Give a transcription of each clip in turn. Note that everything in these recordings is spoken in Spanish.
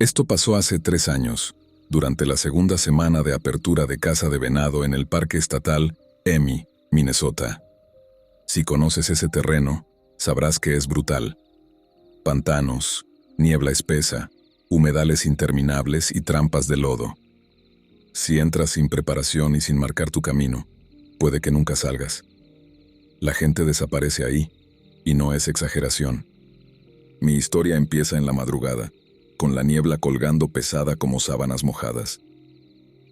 Esto pasó hace 3 años, durante la segunda semana de apertura de caza de venado en el Parque Estatal Emmy, Minnesota. Si conoces ese terreno, sabrás que es brutal. Pantanos, niebla espesa, humedales interminables y trampas de lodo. Si entras sin preparación y sin marcar tu camino, puede que nunca salgas. La gente desaparece ahí, y no es exageración. Mi historia empieza en la madrugada, con la niebla colgando pesada como sábanas mojadas.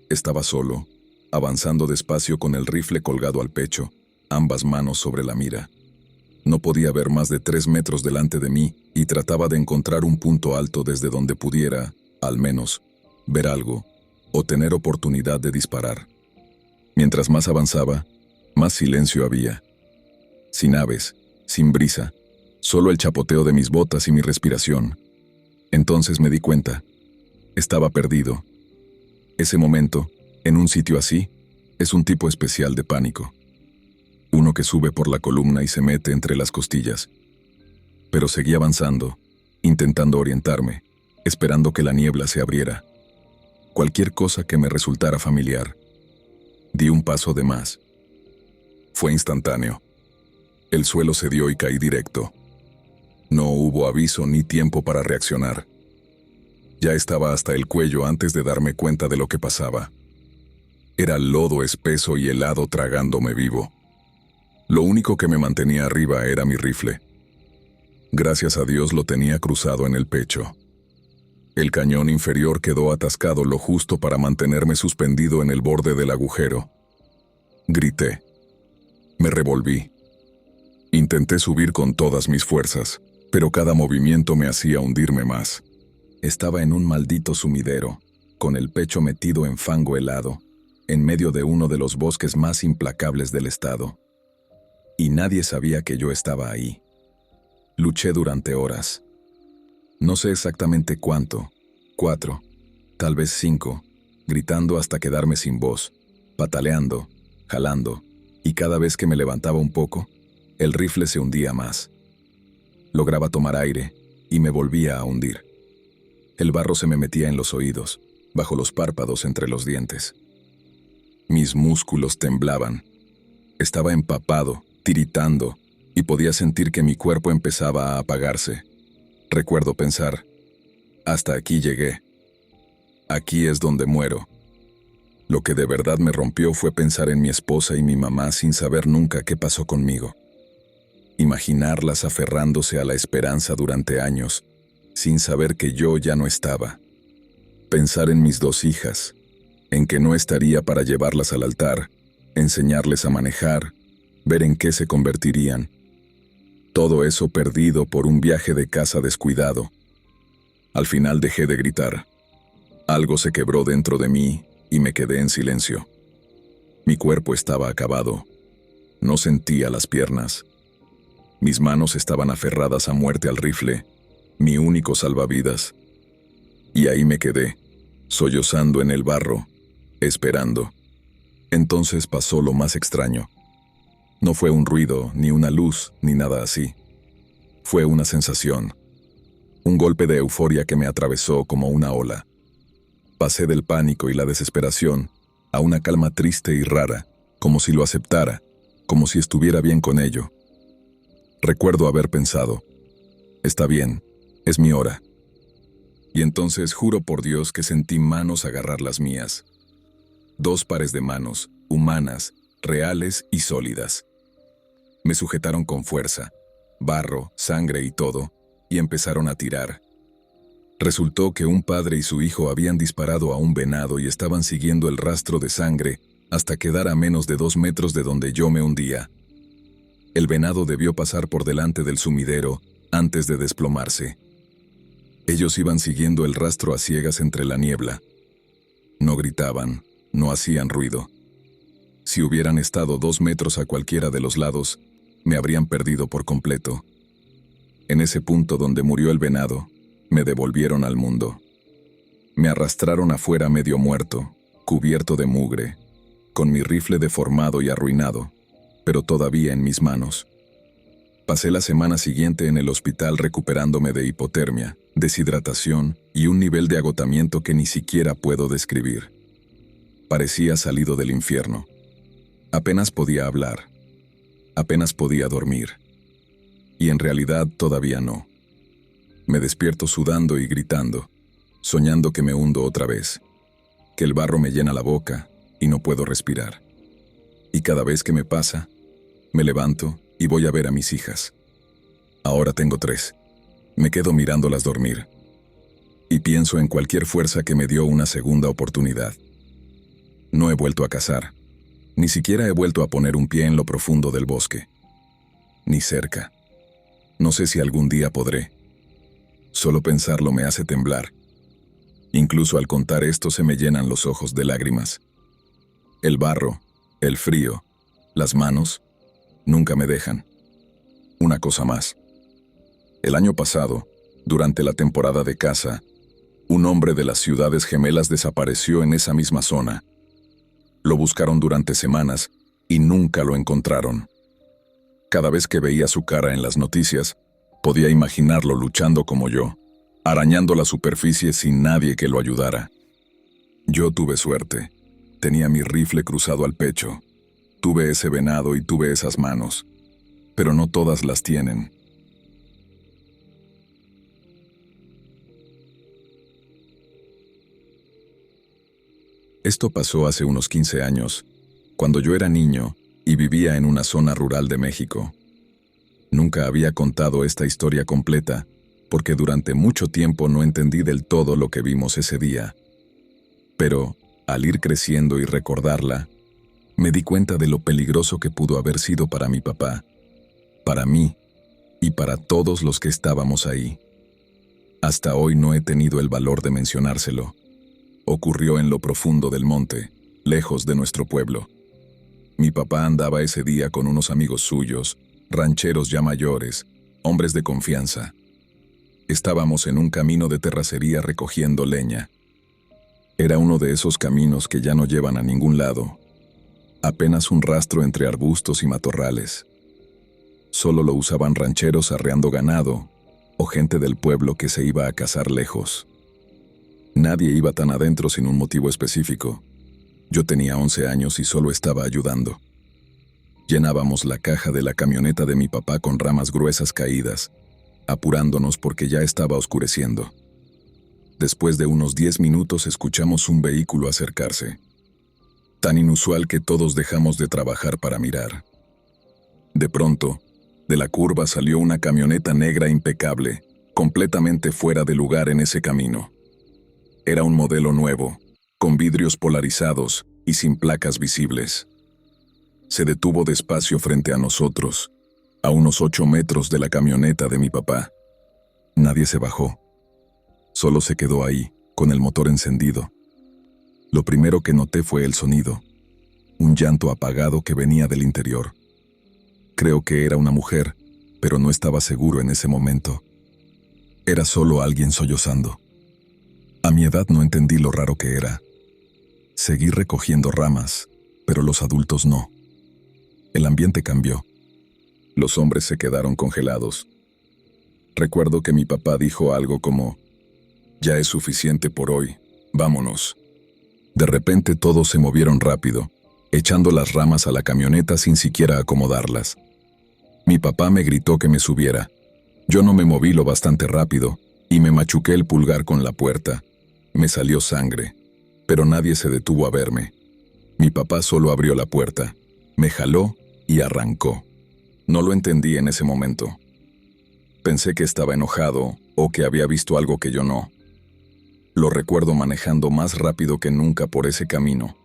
Estaba solo, avanzando despacio con el rifle colgado al pecho, ambas manos sobre la mira. No podía ver más de 3 metros delante de mí y trataba de encontrar un punto alto desde donde pudiera, al menos, ver algo o tener oportunidad de disparar. Mientras más avanzaba, más silencio había. Sin aves, sin brisa, solo el chapoteo de mis botas y mi respiración. Entonces me di cuenta. Estaba perdido. Ese momento, en un sitio así, es un tipo especial de pánico. Uno que sube por la columna y se mete entre las costillas. Pero seguí avanzando, intentando orientarme, esperando que la niebla se abriera. Cualquier cosa que me resultara familiar. Di un paso de más. Fue instantáneo. El suelo cedió y caí directo. No hubo aviso ni tiempo para reaccionar. Ya estaba hasta el cuello antes de darme cuenta de lo que pasaba. Era lodo espeso y helado tragándome vivo. Lo único que me mantenía arriba era mi rifle. Gracias a Dios lo tenía cruzado en el pecho. El cañón inferior quedó atascado lo justo para mantenerme suspendido en el borde del agujero. Grité. Me revolví. Intenté subir con todas mis fuerzas, pero cada movimiento me hacía hundirme más. Estaba en un maldito sumidero, con el pecho metido en fango helado, en medio de uno de los bosques más implacables del estado. Y nadie sabía que yo estaba ahí. Luché durante horas. No sé exactamente cuánto, 4, tal vez 5, gritando hasta quedarme sin voz, pataleando, jalando, y cada vez que me levantaba un poco, el rifle se hundía más. Lograba tomar aire y me volvía a hundir. El barro se me metía en los oídos, bajo los párpados entre los dientes. Mis músculos temblaban. Estaba empapado, tiritando, y podía sentir que mi cuerpo empezaba a apagarse. Recuerdo pensar, hasta aquí llegué. Aquí es donde muero. Lo que de verdad me rompió fue pensar en mi esposa y mi mamá sin saber nunca qué pasó conmigo. Imaginarlas aferrándose a la esperanza durante años, sin saber que yo ya no estaba. Pensar en mis 2 hijas, en que no estaría para llevarlas al altar, enseñarles a manejar, ver en qué se convertirían. Todo eso perdido por un viaje de caza descuidado. Al final dejé de gritar. Algo se quebró dentro de mí y me quedé en silencio. Mi cuerpo estaba acabado. No sentía las piernas. Mis manos estaban aferradas a muerte al rifle, mi único salvavidas. Y ahí me quedé, sollozando en el barro, esperando. Entonces pasó lo más extraño. No fue un ruido, ni una luz, ni nada así. Fue una sensación. Un golpe de euforia que me atravesó como una ola. Pasé del pánico y la desesperación a una calma triste y rara, como si lo aceptara, como si estuviera bien con ello. Recuerdo haber pensado, está bien, es mi hora. Y entonces juro por Dios que sentí manos agarrar las mías. 2 pares de manos, humanas, reales y sólidas. Me sujetaron con fuerza, barro, sangre y todo, y empezaron a tirar. Resultó que un padre y su hijo habían disparado a un venado y estaban siguiendo el rastro de sangre hasta quedar a menos de 2 metros de donde yo me hundía. El venado debió pasar por delante del sumidero antes de desplomarse. Ellos iban siguiendo el rastro a ciegas entre la niebla. No gritaban, no hacían ruido. Si hubieran estado 2 metros a cualquiera de los lados, me habrían perdido por completo. En ese punto donde murió el venado, me devolvieron al mundo. Me arrastraron afuera medio muerto, cubierto de mugre, con mi rifle deformado y arruinado, pero todavía en mis manos. Pasé la semana siguiente en el hospital recuperándome de hipotermia, deshidratación y un nivel de agotamiento que ni siquiera puedo describir. Parecía salido del infierno. Apenas podía hablar. Apenas podía dormir. Y en realidad todavía no. Me despierto sudando y gritando, soñando que me hundo otra vez, que el barro me llena la boca y no puedo respirar. Y cada vez que me pasa, me levanto y voy a ver a mis hijas. Ahora tengo 3. Me quedo mirándolas dormir. Y pienso en cualquier fuerza que me dio una segunda oportunidad. No he vuelto a cazar. Ni siquiera he vuelto a poner un pie en lo profundo del bosque. Ni cerca. No sé si algún día podré. Solo pensarlo me hace temblar. Incluso al contar esto se me llenan los ojos de lágrimas. El barro, el frío, las manos, nunca me dejan. Una cosa más. El año pasado, durante la temporada de caza, un hombre de las ciudades gemelas desapareció en esa misma zona. Lo buscaron durante semanas y nunca lo encontraron. Cada vez que veía su cara en las noticias, podía imaginarlo luchando como yo, arañando la superficie sin nadie que lo ayudara. Yo tuve suerte. Tenía mi rifle cruzado al pecho. Tuve ese venado y tuve esas manos. Pero no todas las tienen. Esto pasó hace unos 15 años, cuando yo era niño y vivía en una zona rural de México. Nunca había contado esta historia completa, porque durante mucho tiempo no entendí del todo lo que vimos ese día. Pero, al ir creciendo y recordarla, me di cuenta de lo peligroso que pudo haber sido para mi papá, para mí y para todos los que estábamos ahí. Hasta hoy no he tenido el valor de mencionárselo. Ocurrió en lo profundo del monte, lejos de nuestro pueblo. Mi papá andaba ese día con unos amigos suyos, rancheros ya mayores, hombres de confianza. Estábamos en un camino de terracería recogiendo leña. Era uno de esos caminos que ya no llevan a ningún lado. Apenas un rastro entre arbustos y matorrales. Solo lo usaban rancheros arreando ganado o gente del pueblo que se iba a cazar lejos. Nadie iba tan adentro sin un motivo específico. Yo tenía 11 años y solo estaba ayudando. Llenábamos la caja de la camioneta de mi papá con ramas gruesas caídas, apurándonos porque ya estaba oscureciendo. Después de unos 10 minutos escuchamos un vehículo acercarse. Tan inusual que todos dejamos de trabajar para mirar. De pronto, de la curva salió una camioneta negra impecable, completamente fuera de lugar en ese camino. Era un modelo nuevo, con vidrios polarizados y sin placas visibles. Se detuvo despacio frente a nosotros, a unos 8 metros de la camioneta de mi papá. Nadie se bajó. Solo se quedó ahí, con el motor encendido. Lo primero que noté fue el sonido, un llanto apagado que venía del interior. Creo que era una mujer, pero no estaba seguro en ese momento. Era solo alguien sollozando. A mi edad no entendí lo raro que era. Seguí recogiendo ramas, pero los adultos no. El ambiente cambió. Los hombres se quedaron congelados. Recuerdo que mi papá dijo algo como, «Ya es suficiente por hoy, vámonos». De repente todos se movieron rápido, echando las ramas a la camioneta sin siquiera acomodarlas. Mi papá me gritó que me subiera. Yo no me moví lo bastante rápido y me machuqué el pulgar con la puerta. Me salió sangre, pero nadie se detuvo a verme. Mi papá solo abrió la puerta, me jaló y arrancó. No lo entendí en ese momento. Pensé que estaba enojado o que había visto algo que yo no. Lo recuerdo manejando más rápido que nunca por ese camino,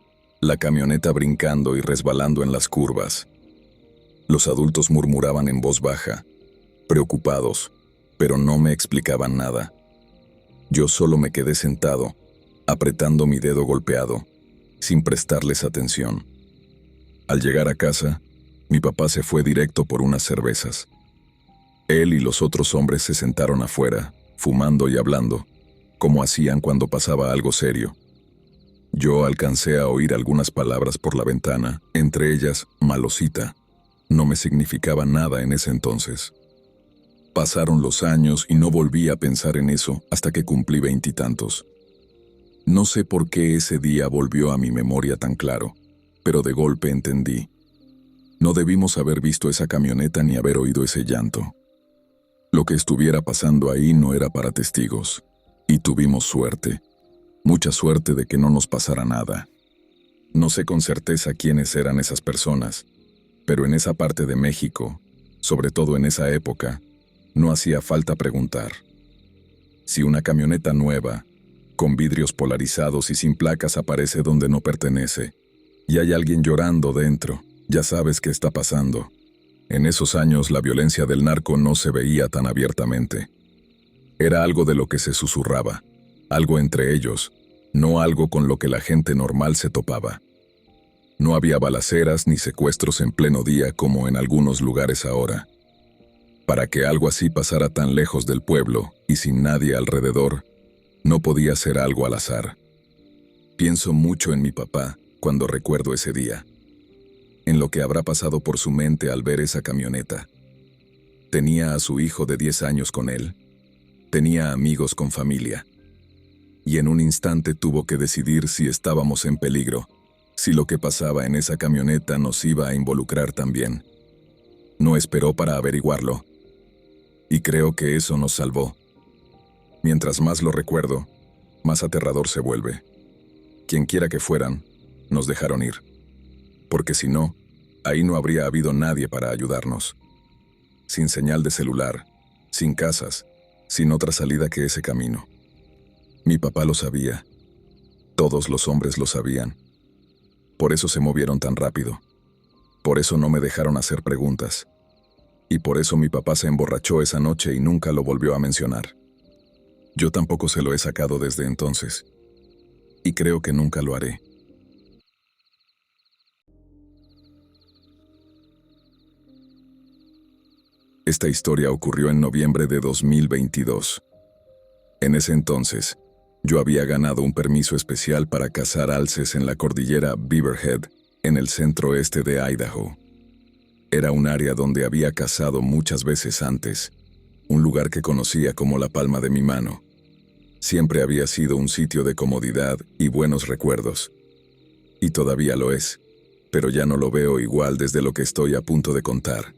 la camioneta brincando y resbalando en las curvas. Los adultos murmuraban en voz baja, preocupados, pero no me explicaban nada. Yo solo me quedé sentado, apretando mi dedo golpeado, sin prestarles atención. Al llegar a casa, mi papá se fue directo por unas cervezas. Él y los otros hombres se sentaron afuera, fumando y hablando, como hacían cuando pasaba algo serio. Yo alcancé a oír algunas palabras por la ventana, entre ellas, malosita. no me significaba nada en ese entonces. Pasaron los años y no volví a pensar en eso hasta que cumplí 20 y tantos. No sé por qué ese día volvió a mi memoria tan claro, pero de golpe entendí. No debimos haber visto esa camioneta ni haber oído ese llanto. Lo que estuviera pasando ahí no era para testigos, y tuvimos suerte, mucha suerte de que no nos pasara nada. No sé con certeza quiénes eran esas personas, pero en esa parte de México, sobre todo en esa época, no hacía falta preguntar. Si una camioneta nueva, con vidrios polarizados y sin placas aparece donde no pertenece, y hay alguien llorando dentro, ya sabes qué está pasando. En esos años la violencia del narco no se veía tan abiertamente. Era algo de lo que se susurraba, algo entre ellos, no algo con lo que la gente normal se topaba. No había balaceras ni secuestros en pleno día como en algunos lugares ahora. Para que algo así pasara tan lejos del pueblo y sin nadie alrededor, no podía ser algo al azar. Pienso mucho en mi papá cuando recuerdo ese día, en lo que habrá pasado por su mente al ver esa camioneta. Tenía a su hijo de 10 años con él, tenía amigos con familia, y en un instante tuvo que decidir si estábamos en peligro, si lo que pasaba en esa camioneta nos iba a involucrar también. No esperó para averiguarlo, y creo que eso nos salvó. Mientras más lo recuerdo, más aterrador se vuelve. Quienquiera que fueran, nos dejaron ir. Porque si no, ahí no habría habido nadie para ayudarnos. Sin señal de celular, sin casas, sin otra salida que ese camino. Mi papá lo sabía. Todos los hombres lo sabían. Por eso se movieron tan rápido. Por eso no me dejaron hacer preguntas. Y por eso mi papá se emborrachó esa noche y nunca lo volvió a mencionar. Yo tampoco se lo he sacado desde entonces. Y creo que nunca lo haré. Esta historia ocurrió en noviembre de 2022. En ese entonces, yo había ganado un permiso especial para cazar alces en la cordillera Beaverhead, en el centro oeste de Idaho. Era un área donde había cazado muchas veces antes, un lugar que conocía como la palma de mi mano. Siempre había sido un sitio de comodidad y buenos recuerdos. Y todavía lo es, pero ya no lo veo igual desde lo que estoy a punto de contar.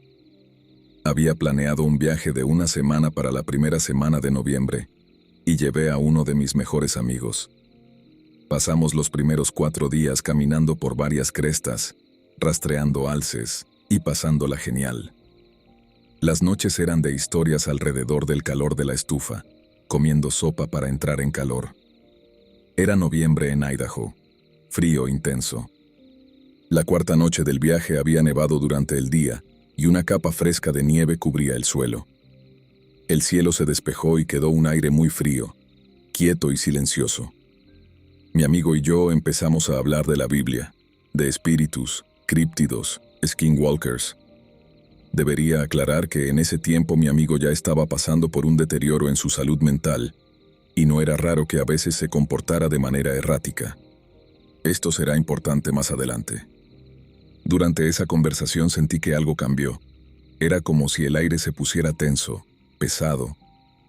Había planeado un viaje de una semana para la primera semana de noviembre, y llevé a uno de mis mejores amigos. Pasamos los primeros 4 días caminando por varias crestas, rastreando alces y pasándola genial. Las noches eran de historias alrededor del calor de la estufa, comiendo sopa para entrar en calor. Era noviembre en Idaho, frío intenso. La 4ª noche del viaje había nevado durante el día, y una capa fresca de nieve cubría el suelo. El cielo se despejó y quedó un aire muy frío, quieto y silencioso. Mi amigo y yo empezamos a hablar de la Biblia, de espíritus, críptidos, skinwalkers. Debería aclarar que en ese tiempo mi amigo ya estaba pasando por un deterioro en su salud mental, y no era raro que a veces se comportara de manera errática. Esto será importante más adelante. Durante esa conversación sentí que algo cambió. Era como si el aire se pusiera tenso, pesado.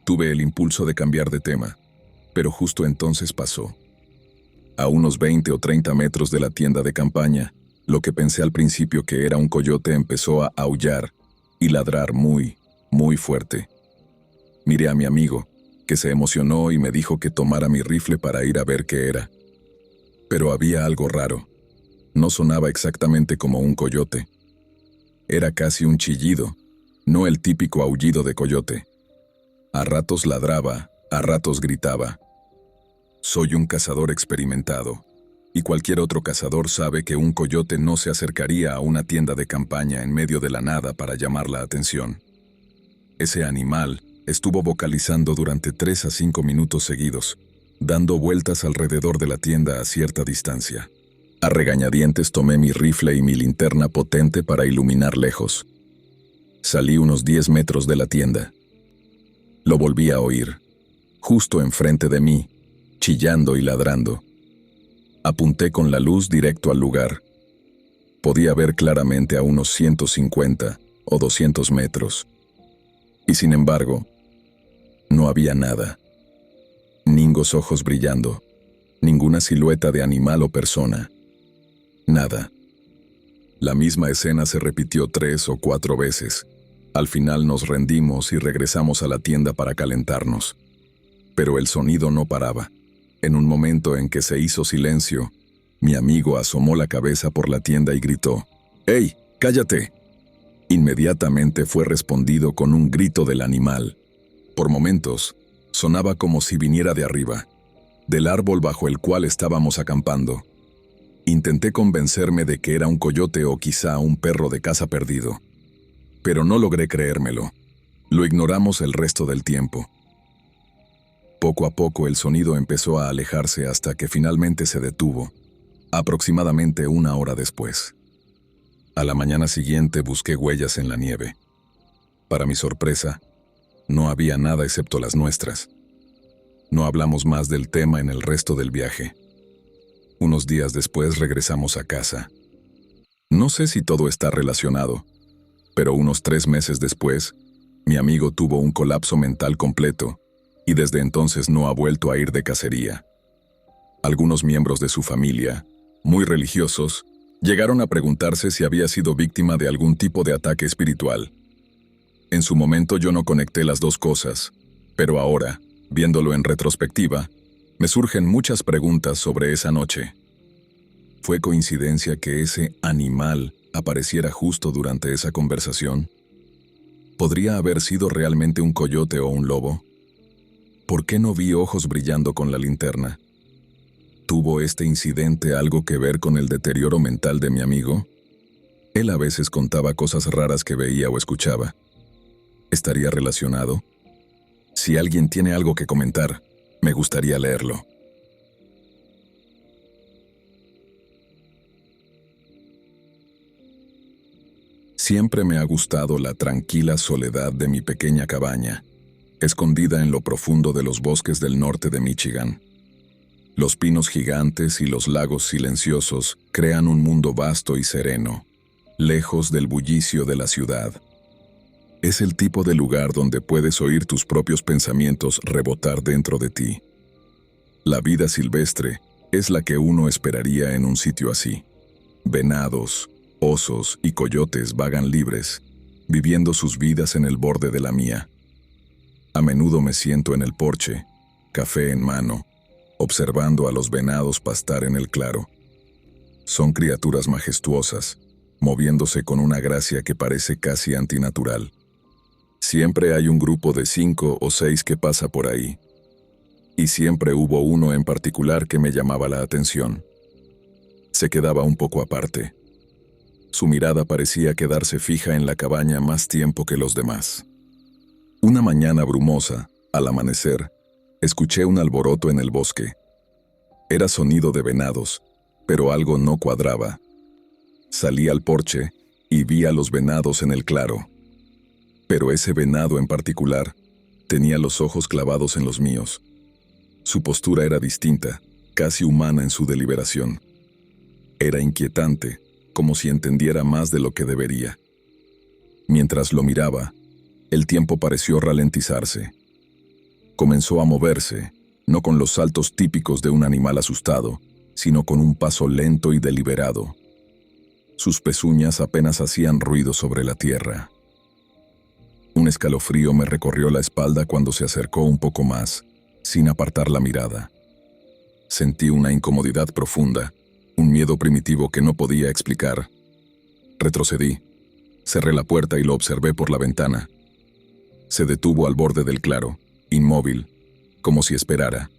Tuve el impulso de cambiar de tema, pero justo entonces pasó. A unos 20 o 30 metros de la tienda de campaña, lo que pensé al principio que era un coyote empezó a aullar y ladrar muy, muy fuerte. Miré a mi amigo, que se emocionó y me dijo que tomara mi rifle para ir a ver qué era. Pero había algo raro. No sonaba exactamente como un coyote. Era casi un chillido, no el típico aullido de coyote. A ratos ladraba, a ratos gritaba. Soy un cazador experimentado, y cualquier otro cazador sabe que un coyote no se acercaría a una tienda de campaña en medio de la nada para llamar la atención. Ese animal estuvo vocalizando durante 3 a 5 minutos seguidos, dando vueltas alrededor de la tienda a cierta distancia. A regañadientes tomé mi rifle y mi linterna potente para iluminar lejos. Salí unos 10 metros de la tienda. Lo volví a oír, justo enfrente de mí, chillando y ladrando. Apunté con la luz directo al lugar. Podía ver claramente a unos 150 o 200 metros. Y sin embargo, no había nada. Ningos ojos brillando, ninguna silueta de animal o persona. Nada. La misma escena se repitió 3 o 4 veces. Al final nos rendimos y regresamos a la tienda para calentarnos. Pero el sonido no paraba. En un momento en que se hizo silencio, mi amigo asomó la cabeza por la tienda y gritó: «¡Ey, cállate!». Inmediatamente fue respondido con un grito del animal. Por momentos, sonaba como si viniera de arriba, del árbol bajo el cual estábamos acampando. Intenté convencerme de que era un coyote o quizá un perro de caza perdido, pero no logré creérmelo. Lo ignoramos el resto del tiempo. Poco a poco el sonido empezó a alejarse hasta que finalmente se detuvo, aproximadamente 1 hora después. A la mañana siguiente busqué huellas en la nieve. Para mi sorpresa, no había nada excepto las nuestras. No hablamos más del tema en el resto del viaje. Unos días después regresamos a casa. No sé si todo está relacionado, pero unos 3 meses después, mi amigo tuvo un colapso mental completo y desde entonces no ha vuelto a ir de cacería. Algunos miembros de su familia, muy religiosos, llegaron a preguntarse si había sido víctima de algún tipo de ataque espiritual. En su momento yo no conecté las dos cosas, pero ahora, viéndolo en retrospectiva, me surgen muchas preguntas sobre esa noche. ¿Fue coincidencia que ese animal apareciera justo durante esa conversación? ¿Podría haber sido realmente un coyote o un lobo? ¿Por qué no vi ojos brillando con la linterna? ¿Tuvo este incidente algo que ver con el deterioro mental de mi amigo? Él a veces contaba cosas raras que veía o escuchaba. ¿Estaría relacionado? Si alguien tiene algo que comentar, me gustaría leerlo. Siempre me ha gustado la tranquila soledad de mi pequeña cabaña, escondida en lo profundo de los bosques del norte de Michigan. Los pinos gigantes y los lagos silenciosos crean un mundo vasto y sereno, lejos del bullicio de la ciudad. Es el tipo de lugar donde puedes oír tus propios pensamientos rebotar dentro de ti. La vida silvestre es la que uno esperaría en un sitio así. Venados, osos y coyotes vagan libres, viviendo sus vidas en el borde de la mía. A menudo me siento en el porche, café en mano, observando a los venados pastar en el claro. Son criaturas majestuosas, moviéndose con una gracia que parece casi antinatural. Siempre hay un grupo de 5 o 6 que pasa por ahí. Y siempre hubo uno en particular que me llamaba la atención. Se quedaba un poco aparte. Su mirada parecía quedarse fija en la cabaña más tiempo que los demás. Una mañana brumosa, al amanecer, escuché un alboroto en el bosque. Era sonido de venados, pero algo no cuadraba. Salí al porche y vi a los venados en el claro. Pero ese venado en particular tenía los ojos clavados en los míos. Su postura era distinta, casi humana en su deliberación. Era inquietante, como si entendiera más de lo que debería. Mientras lo miraba, el tiempo pareció ralentizarse. Comenzó a moverse, no con los saltos típicos de un animal asustado, sino con un paso lento y deliberado. Sus pezuñas apenas hacían ruido sobre la tierra. Un escalofrío me recorrió la espalda cuando se acercó un poco más, sin apartar la mirada. Sentí una incomodidad profunda, un miedo primitivo que no podía explicar. Retrocedí, cerré la puerta y lo observé por la ventana. Se detuvo al borde del claro, inmóvil, como si esperara.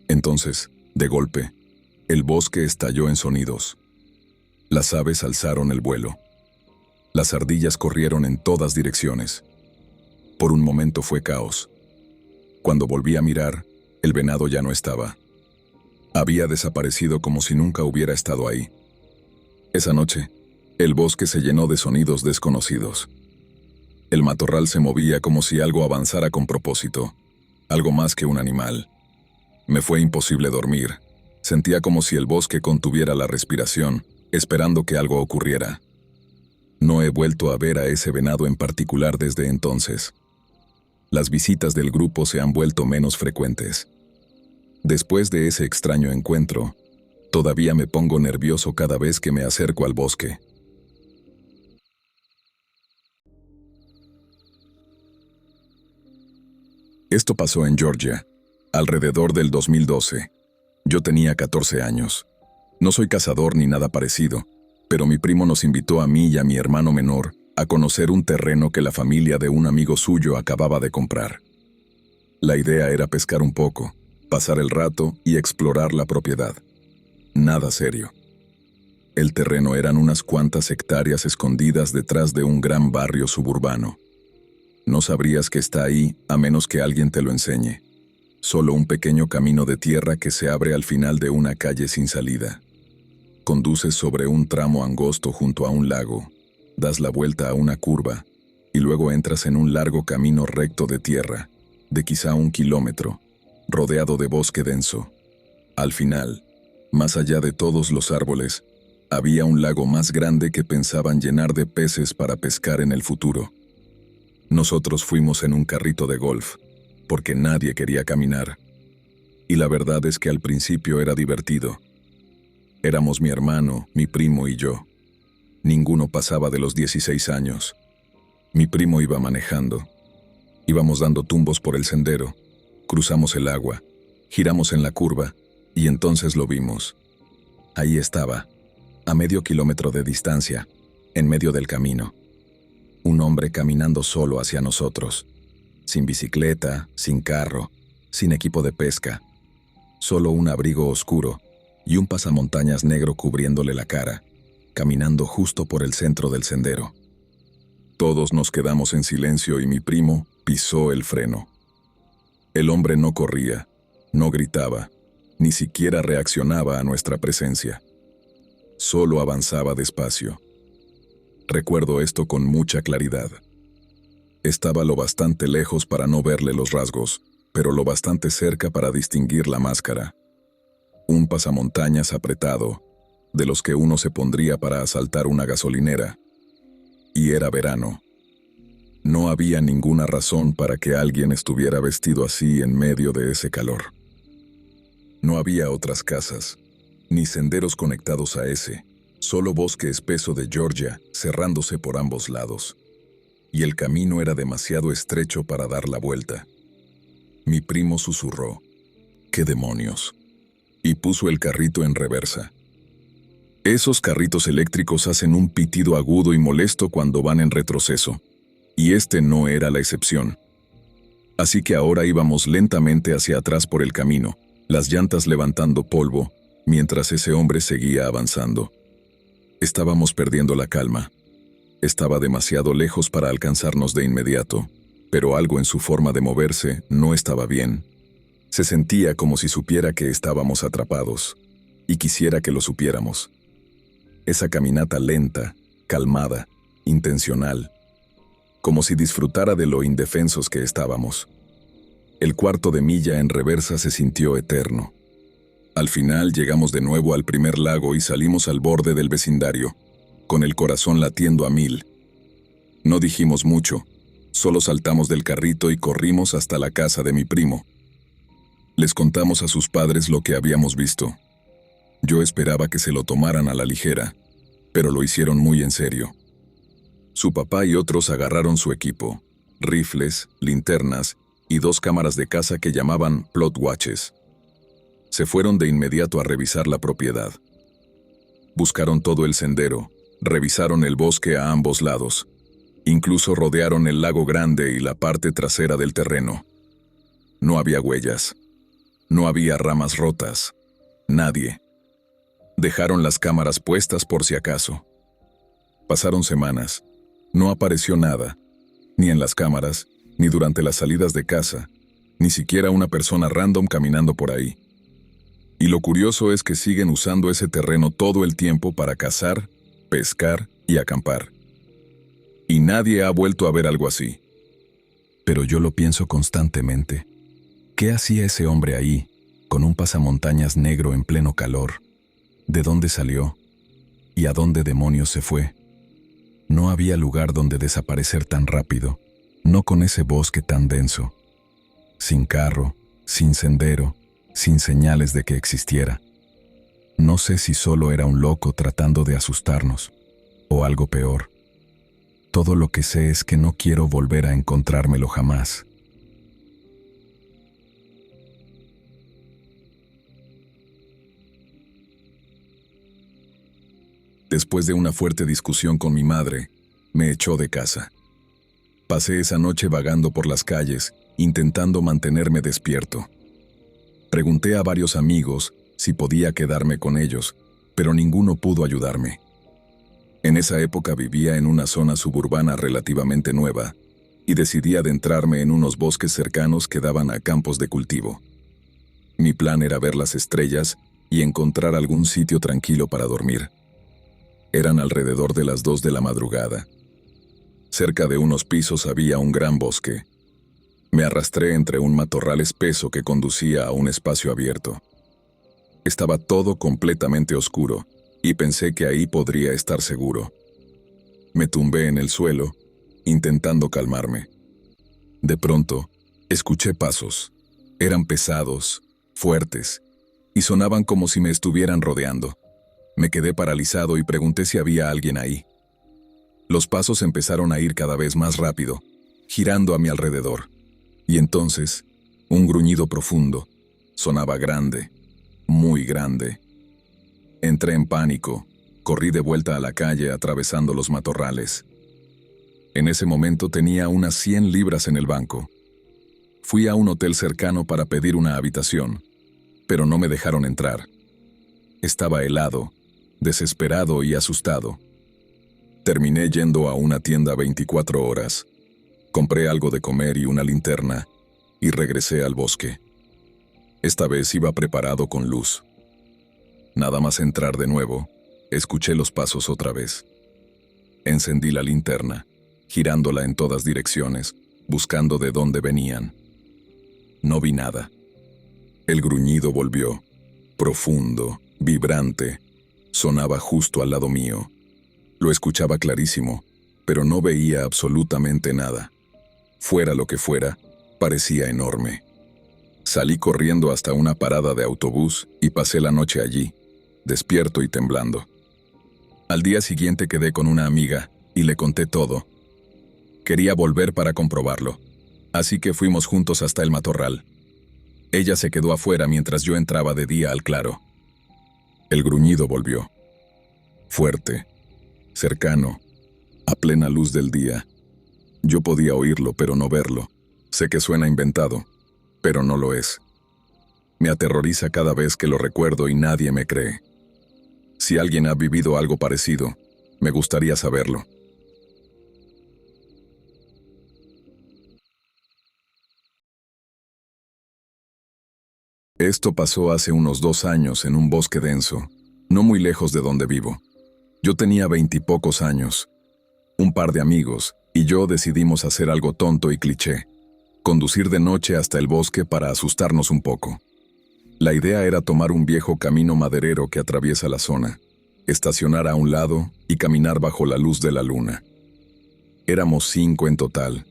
Entonces, de golpe, el bosque estalló en sonidos. Las aves alzaron el vuelo. Las ardillas corrieron en todas direcciones. Por un momento fue caos. Cuando volví a mirar, el venado ya no estaba. Había desaparecido como si nunca hubiera estado ahí. Esa noche, el bosque se llenó de sonidos desconocidos. El matorral se movía como si algo avanzara con propósito, algo más que un animal. Me fue imposible dormir. Sentía como si el bosque contuviera la respiración, esperando que algo ocurriera. No he vuelto a ver a ese venado en particular desde entonces. Las visitas del grupo se han vuelto menos frecuentes. Después de ese extraño encuentro, todavía me pongo nervioso cada vez que me acerco al bosque. Esto pasó en Georgia, alrededor del 2012. Yo tenía 14 años. No soy cazador ni nada parecido, pero mi primo nos invitó a mí y a mi hermano menor a conocer un terreno que la familia de un amigo suyo acababa de comprar. La idea era pescar un poco, pasar el rato y explorar la propiedad. Nada serio. El terreno eran unas cuantas hectáreas escondidas detrás de un gran barrio suburbano. No sabrías que está ahí a menos que alguien te lo enseñe. Solo un pequeño camino de tierra que se abre al final de una calle sin salida. Conduces sobre un tramo angosto junto a un lago, das la vuelta a una curva y luego entras en un largo camino recto de tierra, de quizá 1 kilómetro, rodeado de bosque denso. Al final, más allá de todos los árboles, había un lago más grande que pensaban llenar de peces para pescar en el futuro. Nosotros fuimos en un carrito de golf, porque nadie quería caminar. Y la verdad es que al principio era divertido. Éramos mi hermano, mi primo y yo. Ninguno pasaba de los 16 años. Mi primo iba manejando. Íbamos dando tumbos por el sendero, cruzamos el agua, giramos en la curva, y entonces lo vimos. Ahí estaba, a medio kilómetro de distancia, en medio del camino. Un hombre caminando solo hacia nosotros, sin bicicleta, sin carro, sin equipo de pesca. Solo un abrigo oscuro y un pasamontañas negro cubriéndole la cara, caminando justo por el centro del sendero. Todos nos quedamos en silencio y mi primo pisó el freno. El hombre no corría, no gritaba, ni siquiera reaccionaba a nuestra presencia. Solo avanzaba despacio. Recuerdo esto con mucha claridad. Estaba lo bastante lejos para no verle los rasgos, pero lo bastante cerca para distinguir la máscara. Un pasamontañas apretado, de los que uno se pondría para asaltar una gasolinera. Y era verano. No había ninguna razón para que alguien estuviera vestido así en medio de ese calor. No había otras casas, ni senderos conectados a ese, solo bosque espeso de Georgia cerrándose por ambos lados. Y el camino era demasiado estrecho para dar la vuelta. Mi primo susurró, «¿Qué demonios?», y puso el carrito en reversa. Esos carritos eléctricos hacen un pitido agudo y molesto cuando van en retroceso, y este no era la excepción. Así que ahora íbamos lentamente hacia atrás por el camino, las llantas levantando polvo, mientras ese hombre seguía avanzando. Estábamos perdiendo la calma. Estaba demasiado lejos para alcanzarnos de inmediato, pero algo en su forma de moverse no estaba bien. Se sentía como si supiera que estábamos atrapados, y quisiera que lo supiéramos. Esa caminata lenta, calmada, intencional, como si disfrutara de lo indefensos que estábamos. El cuarto de milla en reversa se sintió eterno. Al final llegamos de nuevo al primer lago y salimos al borde del vecindario, con el corazón latiendo a 1000. No dijimos mucho, solo saltamos del carrito y corrimos hasta la casa de mi primo. Les contamos a sus padres lo que habíamos visto. Yo esperaba que se lo tomaran a la ligera, pero lo hicieron muy en serio. Su papá y otros agarraron su equipo, rifles, linternas y 2 cámaras de caza que llamaban plot watches. Se fueron de inmediato a revisar la propiedad. Buscaron todo el sendero, revisaron el bosque a ambos lados. Incluso rodearon el lago grande y la parte trasera del terreno. No había huellas. No había ramas rotas. Nadie. Dejaron las cámaras puestas por si acaso. Pasaron semanas. No apareció nada, ni en las cámaras, ni durante las salidas de caza, ni siquiera una persona random caminando por ahí. Y lo curioso es que siguen usando ese terreno todo el tiempo para cazar, pescar y acampar. Y nadie ha vuelto a ver algo así. Pero yo lo pienso constantemente. ¿Qué hacía ese hombre ahí, con un pasamontañas negro en pleno calor? ¿De dónde salió? ¿Y a dónde demonios se fue? No había lugar donde desaparecer tan rápido, no con ese bosque tan denso. Sin carro, sin sendero, sin señales de que existiera. No sé si solo era un loco tratando de asustarnos, o algo peor. Todo lo que sé es que no quiero volver a encontrármelo jamás. Después de una fuerte discusión con mi madre, me echó de casa. Pasé esa noche vagando por las calles, intentando mantenerme despierto. Pregunté a varios amigos si podía quedarme con ellos, pero ninguno pudo ayudarme. En esa época vivía en una zona suburbana relativamente nueva y decidí adentrarme en unos bosques cercanos que daban a campos de cultivo. Mi plan era ver las estrellas y encontrar algún sitio tranquilo para dormir. Eran alrededor de las 2 de la madrugada. Cerca de unos pisos había un gran bosque. Me arrastré entre un matorral espeso que conducía a un espacio abierto. Estaba todo completamente oscuro y pensé que ahí podría estar seguro. Me tumbé en el suelo, intentando calmarme. De pronto, escuché pasos. Eran pesados, fuertes, y sonaban como si me estuvieran rodeando. Me quedé paralizado y pregunté si había alguien ahí. Los pasos empezaron a ir cada vez más rápido, girando a mi alrededor. Y entonces, un gruñido profundo. Sonaba grande, muy grande. Entré en pánico, corrí de vuelta a la calle atravesando los matorrales. En ese momento tenía unas 100 libras en el banco. Fui a un hotel cercano para pedir una habitación, pero no me dejaron entrar. Estaba helado, desesperado y asustado. Terminé yendo a una tienda 24 horas. Compré algo de comer y una linterna, y regresé al bosque. Esta vez iba preparado con luz. Nada más entrar de nuevo, escuché los pasos otra vez. Encendí la linterna, girándola en todas direcciones, buscando de dónde venían. No vi nada. El gruñido volvió, profundo, vibrante. Sonaba justo al lado mío. Lo escuchaba clarísimo, pero no veía absolutamente nada. Fuera lo que fuera, parecía enorme. Salí corriendo hasta una parada de autobús y pasé la noche allí, despierto y temblando. Al día siguiente quedé con una amiga y le conté todo. Quería volver para comprobarlo, así que fuimos juntos hasta el matorral. Ella se quedó afuera mientras yo entraba de día al claro. El gruñido volvió. Fuerte, cercano, a plena luz del día. Yo podía oírlo, pero no verlo. Sé que suena inventado, pero no lo es. Me aterroriza cada vez que lo recuerdo y nadie me cree. Si alguien ha vivido algo parecido, me gustaría saberlo. Esto pasó hace unos 2 años en un bosque denso, no muy lejos de donde vivo. Yo tenía 20 y pocos años. Un par de amigos y yo decidimos hacer algo tonto y cliché: conducir de noche hasta el bosque para asustarnos un poco. La idea era tomar un viejo camino maderero que atraviesa la zona, estacionar a un lado y caminar bajo la luz de la luna. Éramos 5 en total,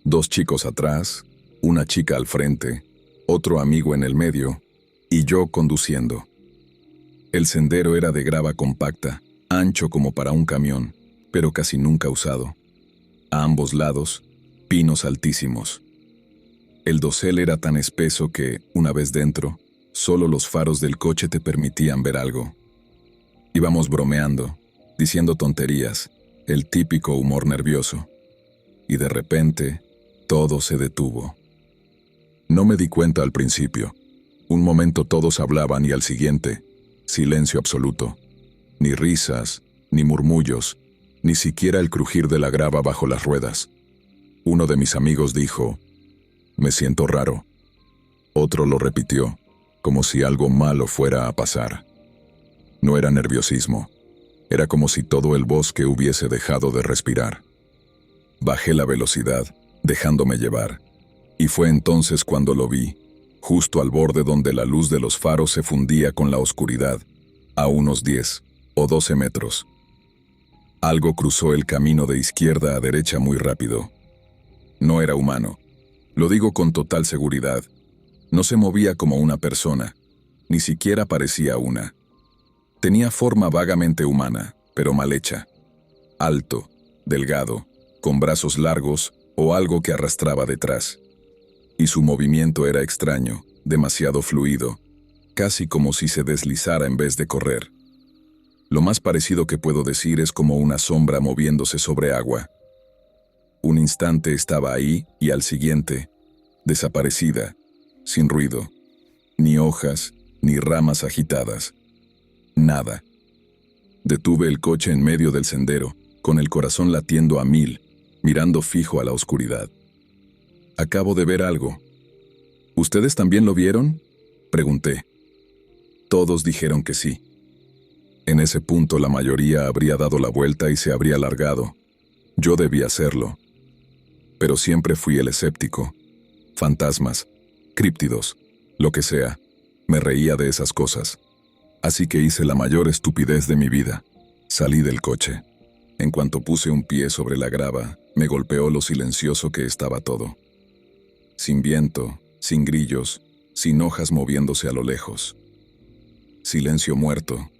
2 chicos atrás, una chica al frente, otro amigo en el medio y yo conduciendo. El sendero era de grava compacta, ancho como para un camión, pero casi nunca usado. A ambos lados, pinos altísimos. El dosel era tan espeso que, una vez dentro, solo los faros del coche te permitían ver algo. Íbamos bromeando, diciendo tonterías, el típico humor nervioso. Y de repente, todo se detuvo. No me di cuenta al principio. Un momento todos hablaban y al siguiente, silencio absoluto. Ni risas, ni murmullos, ni siquiera el crujir de la grava bajo las ruedas. Uno de mis amigos dijo: «Me siento raro». Otro lo repitió, como si algo malo fuera a pasar. No era nerviosismo. Era como si todo el bosque hubiese dejado de respirar. Bajé la velocidad, dejándome llevar. Y fue entonces cuando lo vi, justo al borde donde la luz de los faros se fundía con la oscuridad, a unos 10 o 12 metros. Algo cruzó el camino de izquierda a derecha muy rápido. No era humano. Lo digo con total seguridad. No se movía como una persona. Ni siquiera parecía una. Tenía forma vagamente humana, pero mal hecha. Alto, delgado, con brazos largos o algo que arrastraba detrás. Y su movimiento era extraño, demasiado fluido, casi como si se deslizara en vez de correr. Lo más parecido que puedo decir es como una sombra moviéndose sobre agua. Un instante estaba ahí y al siguiente, desaparecida, sin ruido, ni hojas, ni ramas agitadas. Nada. Detuve el coche en medio del sendero, con el corazón latiendo a 1000, mirando fijo a la oscuridad. Acabo de ver algo. ¿Ustedes también lo vieron?, pregunté. Todos dijeron que sí. En ese punto la mayoría habría dado la vuelta y se habría largado. Yo debía hacerlo. Pero siempre fui el escéptico. Fantasmas, críptidos, lo que sea. Me reía de esas cosas. Así que hice la mayor estupidez de mi vida. Salí del coche. En cuanto puse un pie sobre la grava, me golpeó lo silencioso que estaba todo. Sin viento, sin grillos, sin hojas moviéndose a lo lejos. Silencio muerto.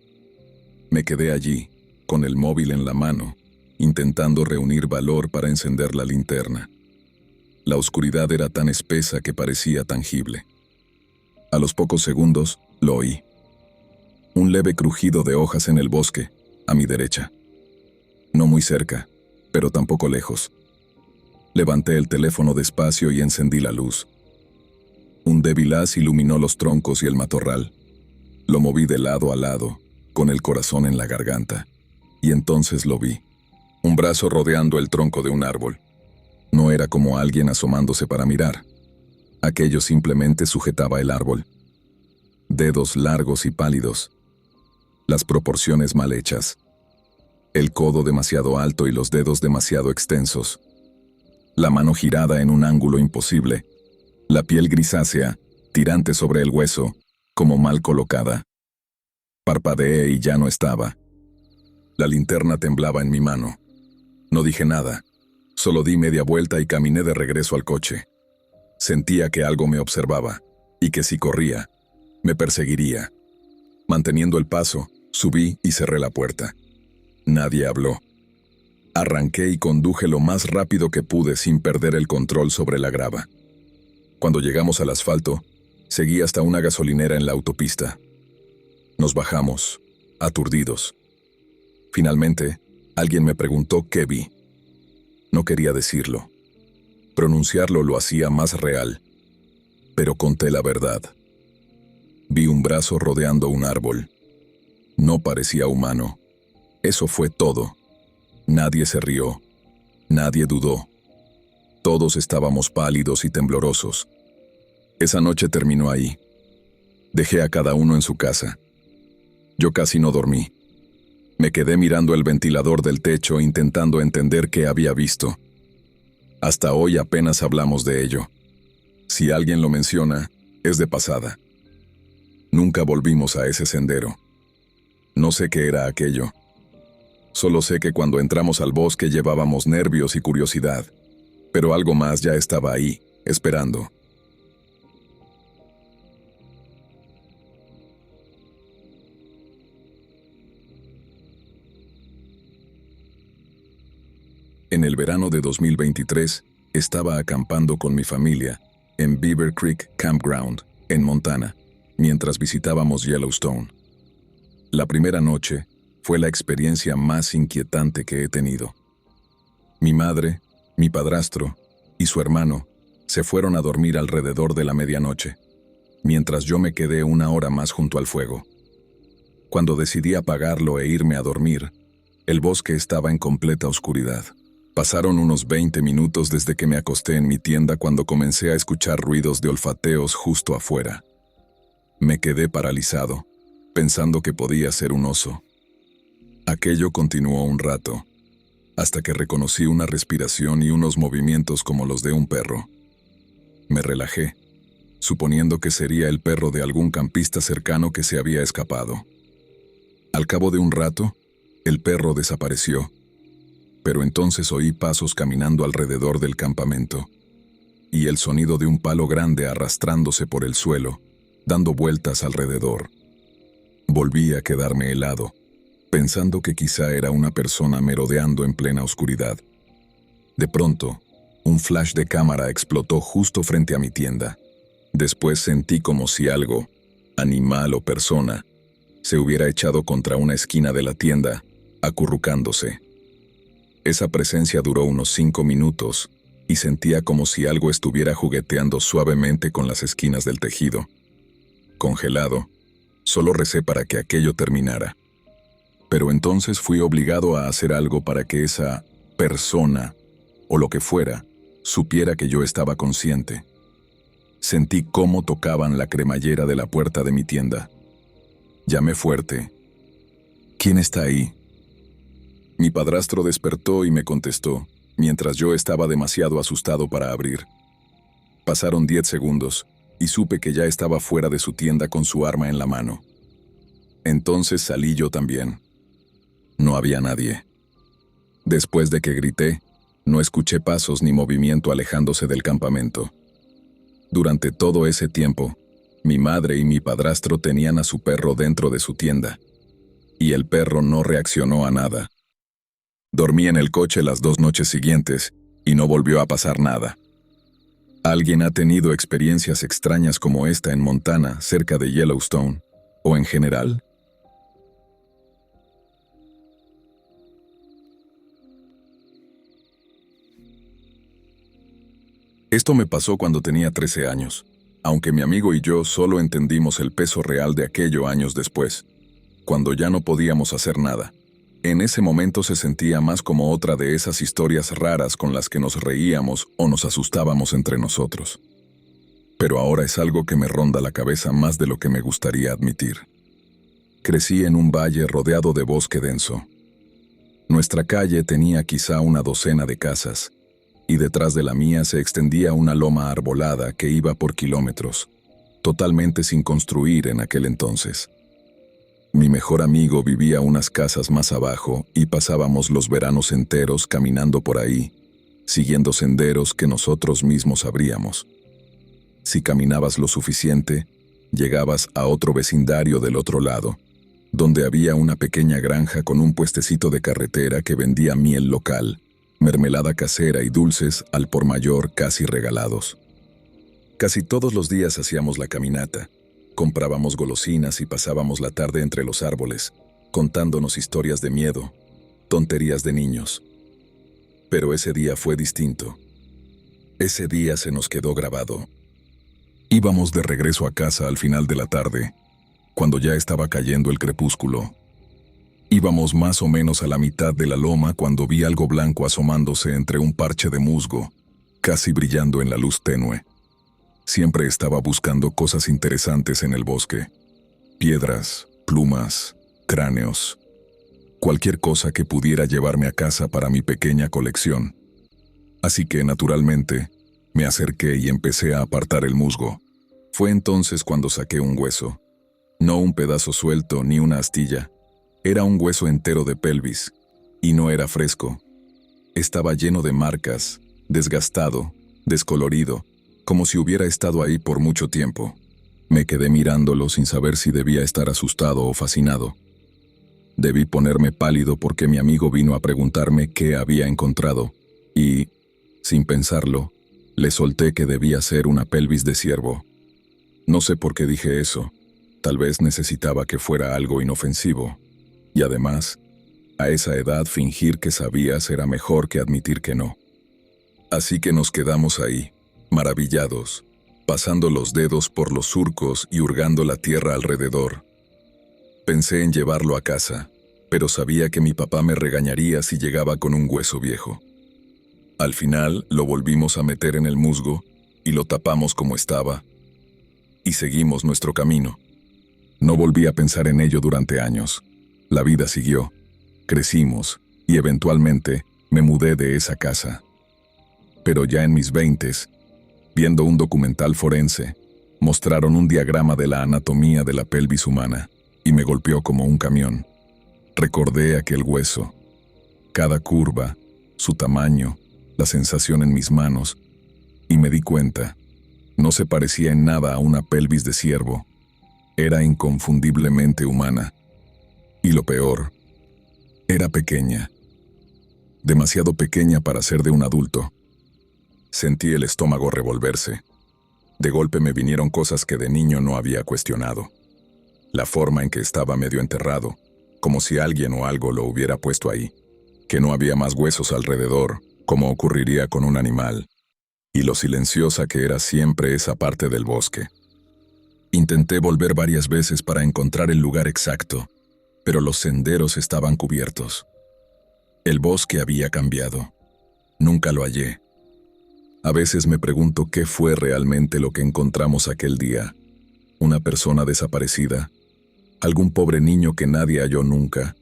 Me quedé allí, con el móvil en la mano, intentando reunir valor para encender la linterna. La oscuridad era tan espesa que parecía tangible. A los pocos segundos, lo oí. Un leve crujido de hojas en el bosque, a mi derecha. No muy cerca, pero tampoco lejos. Levanté el teléfono despacio y encendí la luz. Un débil haz iluminó los troncos y el matorral. Lo moví de lado a lado, con el corazón en la garganta. Y entonces lo vi. Un brazo rodeando el tronco de un árbol. No era como alguien asomándose para mirar. Aquello simplemente sujetaba el árbol. Dedos largos y pálidos. Las proporciones mal hechas. El codo demasiado alto y los dedos demasiado extensos. La mano girada en un ángulo imposible. La piel grisácea, tirante sobre el hueso, como mal colocada. Parpadeé y ya no estaba. La linterna temblaba en mi mano. No dije nada. Solo di media vuelta y caminé de regreso al coche. Sentía que algo me observaba, y que si corría, me perseguiría. Manteniendo el paso, subí y cerré la puerta. Nadie habló. Arranqué y conduje lo más rápido que pude sin perder el control sobre la grava. Cuando llegamos al asfalto, seguí hasta una gasolinera en la autopista. Nos bajamos, aturdidos. Finalmente, alguien me preguntó qué vi. No quería decirlo. Pronunciarlo lo hacía más real. Pero conté la verdad. Vi un brazo rodeando un árbol. No parecía humano. Eso fue todo. Nadie se rió. Nadie dudó. Todos estábamos pálidos y temblorosos. Esa noche terminó ahí. Dejé a cada uno en su casa. Yo casi no dormí. Me quedé mirando el ventilador del techo intentando entender qué había visto. Hasta hoy apenas hablamos de ello. Si alguien lo menciona, es de pasada. Nunca volvimos a ese sendero. No sé qué era aquello. Solo sé que cuando entramos al bosque llevábamos nervios y curiosidad, pero algo más ya estaba ahí, esperando. En el verano de 2023, estaba acampando con mi familia en Beaver Creek Campground, en Montana, mientras visitábamos Yellowstone. La primera noche fue la experiencia más inquietante que he tenido. Mi madre, mi padrastro y su hermano se fueron a dormir alrededor de la medianoche, mientras yo me quedé 1 hora más junto al fuego. Cuando decidí apagarlo e irme a dormir, el bosque estaba en completa oscuridad. Pasaron unos 20 minutos desde que me acosté en mi tienda cuando comencé a escuchar ruidos de olfateos justo afuera. Me quedé paralizado, pensando que podía ser un oso. Aquello continuó un rato, hasta que reconocí una respiración y unos movimientos como los de un perro. Me relajé, suponiendo que sería el perro de algún campista cercano que se había escapado. Al cabo de un rato, el perro desapareció, pero entonces oí pasos caminando alrededor del campamento, y el sonido de un palo grande arrastrándose por el suelo, dando vueltas alrededor. Volví a quedarme helado, pensando que quizá era una persona merodeando en plena oscuridad. De pronto, un flash de cámara explotó justo frente a mi tienda. Después sentí como si algo, animal o persona, se hubiera echado contra una esquina de la tienda, acurrucándose. Esa presencia duró unos 5 minutos y sentía como si algo estuviera jugueteando suavemente con las esquinas del tejido. Congelado, solo recé para que aquello terminara. Pero entonces fui obligado a hacer algo para que esa persona, o lo que fuera, supiera que yo estaba consciente. Sentí cómo tocaban la cremallera de la puerta de mi tienda. Llamé fuerte. ¿Quién está ahí? Mi padrastro despertó y me contestó, mientras yo estaba demasiado asustado para abrir. Pasaron 10 segundos, y supe que ya estaba fuera de su tienda con su arma en la mano. Entonces salí yo también. No había nadie. Después de que grité, no escuché pasos ni movimiento alejándose del campamento. Durante todo ese tiempo, mi madre y mi padrastro tenían a su perro dentro de su tienda, y el perro no reaccionó a nada. Dormí en el coche las 2 noches siguientes, y no volvió a pasar nada. ¿Alguien ha tenido experiencias extrañas como esta en Montana, cerca de Yellowstone, o en general? Esto me pasó cuando tenía 13 años, aunque mi amigo y yo solo entendimos el peso real de aquello años después, cuando ya no podíamos hacer nada. En ese momento se sentía más como otra de esas historias raras con las que nos reíamos o nos asustábamos entre nosotros. Pero ahora es algo que me ronda la cabeza más de lo que me gustaría admitir. Crecí en un valle rodeado de bosque denso. Nuestra calle tenía quizá una docena de casas, y detrás de la mía se extendía una loma arbolada que iba por kilómetros, totalmente sin construir en aquel entonces. Mi mejor amigo vivía unas casas más abajo y pasábamos los veranos enteros caminando por ahí, siguiendo senderos que nosotros mismos abríamos. Si caminabas lo suficiente, llegabas a otro vecindario del otro lado, donde había una pequeña granja con un puestecito de carretera que vendía miel local, mermelada casera y dulces al por mayor casi regalados. Casi todos los días hacíamos la caminata. Comprábamos golosinas y pasábamos la tarde entre los árboles, contándonos historias de miedo, tonterías de niños. Pero ese día fue distinto. Ese día se nos quedó grabado. Íbamos de regreso a casa al final de la tarde, cuando ya estaba cayendo el crepúsculo. Íbamos más o menos a la mitad de la loma cuando vi algo blanco asomándose entre un parche de musgo, casi brillando en la luz tenue. Siempre estaba buscando cosas interesantes en el bosque. Piedras, plumas, cráneos. Cualquier cosa que pudiera llevarme a casa para mi pequeña colección. Así que, naturalmente, me acerqué y empecé a apartar el musgo. Fue entonces cuando saqué un hueso. No un pedazo suelto ni una astilla. Era un hueso entero de pelvis, y no era fresco. Estaba lleno de marcas, desgastado, descolorido, como si hubiera estado ahí por mucho tiempo. Me quedé mirándolo sin saber si debía estar asustado o fascinado. Debí ponerme pálido porque mi amigo vino a preguntarme qué había encontrado, y, sin pensarlo, le solté que debía ser una pelvis de ciervo. No sé por qué dije eso. Tal vez necesitaba que fuera algo inofensivo. Y además, a esa edad fingir que sabías era mejor que admitir que no. Así que nos quedamos ahí, maravillados, pasando los dedos por los surcos y hurgando la tierra alrededor. Pensé en llevarlo a casa, pero sabía que mi papá me regañaría si llegaba con un hueso viejo. Al final lo volvimos a meter en el musgo y lo tapamos como estaba, y seguimos nuestro camino. No volví a pensar en ello durante años. La vida siguió, crecimos y eventualmente me mudé de esa casa. Pero ya en mis 20s, viendo un documental forense, mostraron un diagrama de la anatomía de la pelvis humana y me golpeó como un camión. Recordé aquel hueso, cada curva, su tamaño, la sensación en mis manos, y me di cuenta. No se parecía en nada a una pelvis de ciervo. Era inconfundiblemente humana. Y lo peor, era pequeña. Demasiado pequeña para ser de un adulto. Sentí el estómago revolverse. De golpe me vinieron cosas que de niño no había cuestionado. La forma en que estaba medio enterrado, como si alguien o algo lo hubiera puesto ahí. Que no había más huesos alrededor, como ocurriría con un animal. Y lo silenciosa que era siempre esa parte del bosque. Intenté volver varias veces para encontrar el lugar exacto, pero los senderos estaban cubiertos. El bosque había cambiado. Nunca lo hallé. A veces me pregunto qué fue realmente lo que encontramos aquel día. Una persona desaparecida. Algún pobre niño que nadie halló nunca.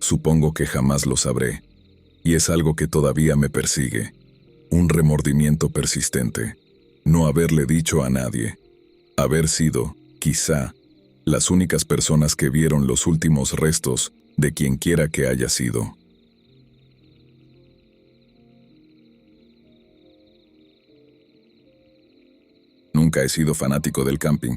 Supongo que jamás lo sabré. Y es algo que todavía me persigue. Un remordimiento persistente. No haberle dicho a nadie. Haber sido, quizá, las únicas personas que vieron los últimos restos de quienquiera que haya sido. Nunca he sido fanático del camping.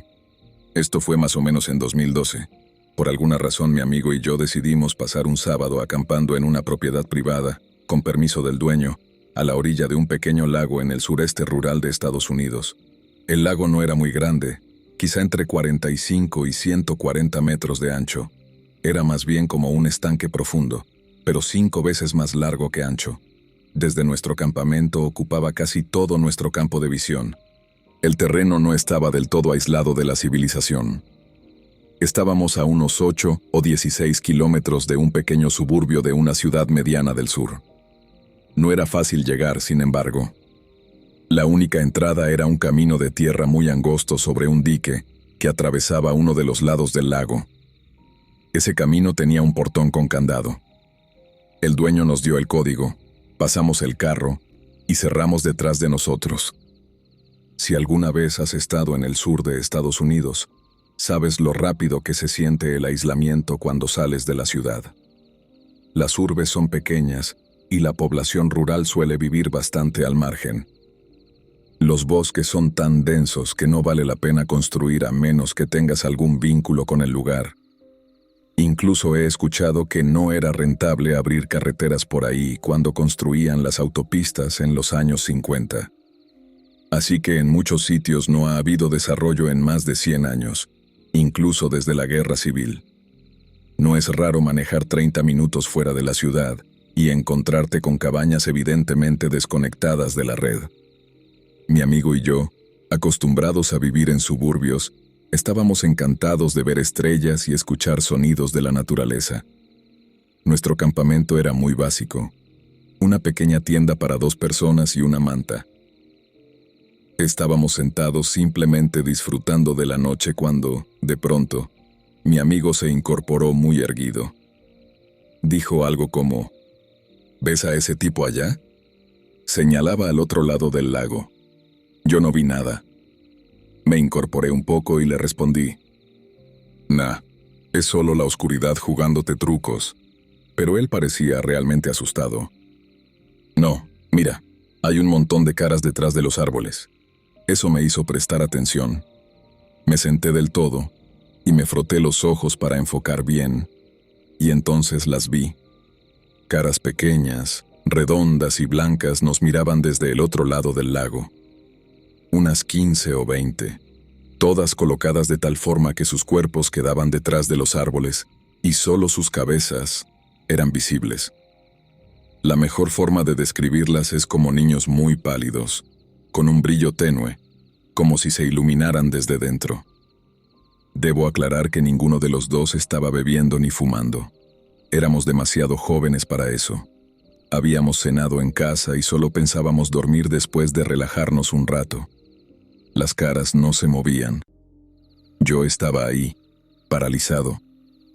Esto fue más o menos en 2012. Por alguna razón mi amigo y yo decidimos pasar un sábado acampando en una propiedad privada, con permiso del dueño, a la orilla de un pequeño lago en el sureste rural de Estados Unidos. El lago no era muy grande, quizá entre 45 y 140 metros de ancho. Era más bien como un estanque profundo, pero 5 veces más largo que ancho. Desde nuestro campamento ocupaba casi todo nuestro campo de visión. El terreno no estaba del todo aislado de la civilización. Estábamos a unos 8 o 16 kilómetros de un pequeño suburbio de una ciudad mediana del sur. No era fácil llegar, sin embargo. La única entrada era un camino de tierra muy angosto sobre un dique que atravesaba uno de los lados del lago. Ese camino tenía un portón con candado. El dueño nos dio el código, pasamos el carro y cerramos detrás de nosotros. Si alguna vez has estado en el sur de Estados Unidos, sabes lo rápido que se siente el aislamiento cuando sales de la ciudad. Las urbes son pequeñas y la población rural suele vivir bastante al margen. Los bosques son tan densos que no vale la pena construir a menos que tengas algún vínculo con el lugar. Incluso he escuchado que no era rentable abrir carreteras por ahí cuando construían las autopistas en los años 50. Así que en muchos sitios no ha habido desarrollo en más de 100 años, incluso desde la Guerra Civil. No es raro manejar 30 minutos fuera de la ciudad y encontrarte con cabañas evidentemente desconectadas de la red. Mi amigo y yo, acostumbrados a vivir en suburbios, estábamos encantados de ver estrellas y escuchar sonidos de la naturaleza. Nuestro campamento era muy básico. Una pequeña tienda para 2 personas y una manta. Estábamos sentados simplemente disfrutando de la noche cuando, de pronto, mi amigo se incorporó muy erguido. Dijo algo como, ¿ves a ese tipo allá? Señalaba al otro lado del lago. Yo no vi nada. Me incorporé un poco y le respondí, nah, es solo la oscuridad jugándote trucos. Pero él parecía realmente asustado. No, mira, hay un montón de caras detrás de los árboles. Eso me hizo prestar atención. Me senté del todo y me froté los ojos para enfocar bien, y entonces las vi. Caras pequeñas, redondas y blancas nos miraban desde el otro lado del lago. Unas 15 o 20, todas colocadas de tal forma que sus cuerpos quedaban detrás de los árboles y solo sus cabezas eran visibles. La mejor forma de describirlas es como niños muy pálidos, con un brillo tenue, como si se iluminaran desde dentro. Debo aclarar que ninguno de los dos estaba bebiendo ni fumando. Éramos demasiado jóvenes para eso. Habíamos cenado en casa y solo pensábamos dormir después de relajarnos un rato. Las caras no se movían. Yo estaba ahí, paralizado,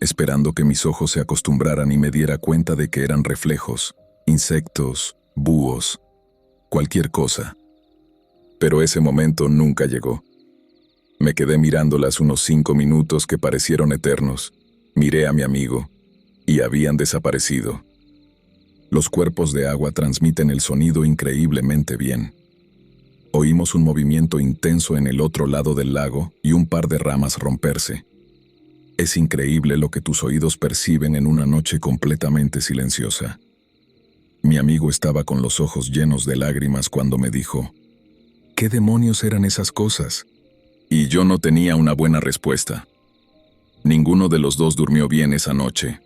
esperando que mis ojos se acostumbraran y me diera cuenta de que eran reflejos, insectos, búhos, cualquier cosa. Pero ese momento nunca llegó. Me quedé mirándolas unos 5 minutos que parecieron eternos. Miré a mi amigo, y habían desaparecido. Los cuerpos de agua transmiten el sonido increíblemente bien. Oímos un movimiento intenso en el otro lado del lago y un par de ramas romperse. Es increíble lo que tus oídos perciben en una noche completamente silenciosa. Mi amigo estaba con los ojos llenos de lágrimas cuando me dijo, ¿qué demonios eran esas cosas? Y yo no tenía una buena respuesta. Ninguno de los dos durmió bien esa noche.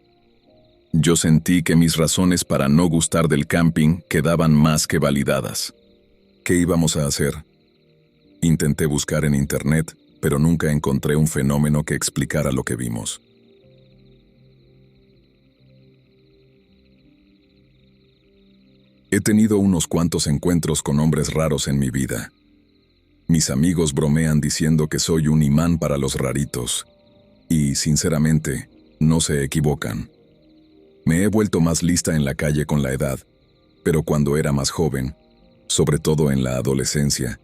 Yo sentí que mis razones para no gustar del camping quedaban más que validadas. ¿Qué íbamos a hacer? Intenté buscar en internet, pero nunca encontré un fenómeno que explicara lo que vimos. He tenido unos cuantos encuentros con hombres raros en mi vida. Mis amigos bromean diciendo que soy un imán para los raritos. Y, sinceramente, no se equivocan. Me he vuelto más lista en la calle con la edad, pero cuando era más joven, sobre todo en la adolescencia,